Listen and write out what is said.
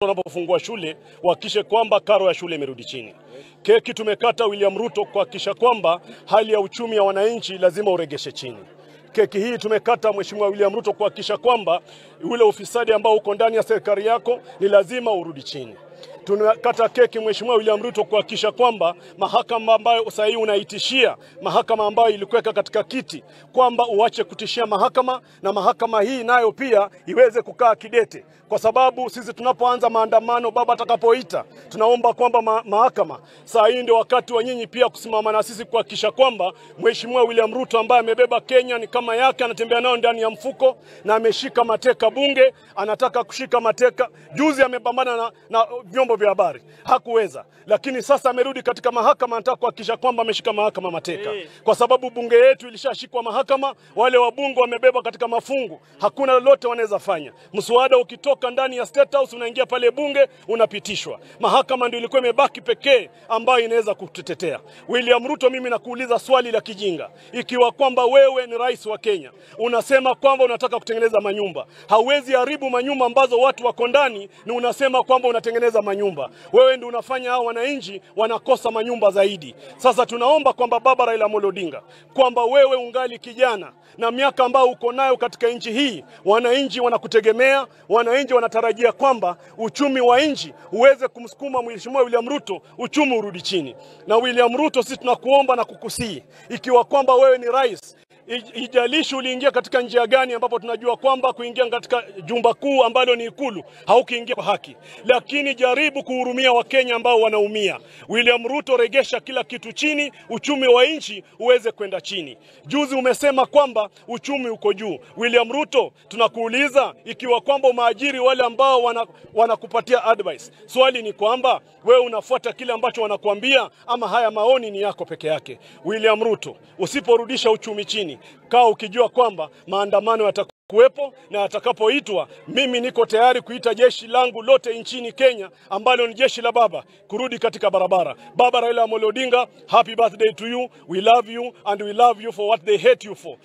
Wanapofungua shule wahakikishe kwamba karo ya shule imerudi chini. Keki tumekata William Ruto kuhakikisha kwamba hali ya uchumi ya wananchi lazima uregeshe chini. Keki hii tumekata Mheshimiwa William Ruto kuhakikisha kwamba ule ufisadi ambao uko ndani ya serikali yako ni lazima urudi chini. Tunakata keki Mheshimiwa William Ruto kuhakikisha kwamba mahakama ambayo sasa hii unaitishia, mahakama ambayo ilikuweka katika kiti, kwamba uache kutishia mahakama, na mahakama hii nayo pia iweze kukaa kidete, kwa sababu sisi tunapoanza maandamano baba atakapoita, tunaomba kwamba mahakama sasa hii ndio wakati wa nyinyi pia kusimama na sisi kuhakikisha kwamba Mheshimiwa William Ruto ambaye amebeba Kenya ni kama yake, anatembea nao ndani ya mfuko na ameshika mateka bunge, anataka kushika mateka. Juzi amepambana na vyombo vya habari, hakuweza, lakini sasa amerudi katika mahakama, anataka kuhakikisha kwamba ameshika mahakama mateka, kwa sababu bunge yetu ilishashikwa mahakama. Wale wabunge wamebeba katika mafungu, hakuna lolote wanaweza fanya. Mswada ukitoka ndani ya State House unaingia pale bunge unapitishwa. Mahakama ndio ilikuwa imebaki pekee ambayo inaweza kututetea. William Ruto, mimi nakuuliza swali la kijinga. Ikiwa kwamba wewe ni rais wa Kenya, unasema kwamba unataka kutengeneza manyumba, hauwezi haribu manyumba ambazo watu wako ndani, ni unasema kwamba unatengeneza manyumba. Wewe ndio unafanya hao wananchi wanakosa manyumba zaidi. Sasa tunaomba kwamba baba Raila Amolo Odinga, kwamba wewe ungali kijana na miaka ambayo uko nayo katika nchi hii, wananchi wanakutegemea, wananchi wanatarajia kwamba uchumi wa nchi uweze kumsukuma Mheshimiwa William Ruto, uchumi urudi chini. Na William Ruto, sisi tunakuomba na kukusii, ikiwa kwamba wewe ni rais, ijalishi uliingia katika njia gani, ambapo tunajua kwamba kuingia katika jumba kuu ambalo ni Ikulu haukiingia kwa haki, lakini jaribu kuhurumia Wakenya ambao wanaumia. William Ruto, regesha kila kitu chini, uchumi wa nchi uweze kwenda chini. Juzi umesema kwamba uchumi uko juu. William Ruto, tunakuuliza, ikiwa kwamba umeajiri wale ambao wanakupatia advice, swali ni kwamba wewe unafuata kile ambacho wanakuambia, ama haya maoni ni yako peke yake? William Ruto, usiporudisha uchumi chini, kaa ukijua kwamba maandamano yatakuwepo, na atakapoitwa, mimi niko tayari kuita jeshi langu lote nchini Kenya ambalo ni jeshi la baba kurudi katika barabara. Baba Raila Amolo Odinga, happy birthday to you. We love you and we love you for what they hate you for.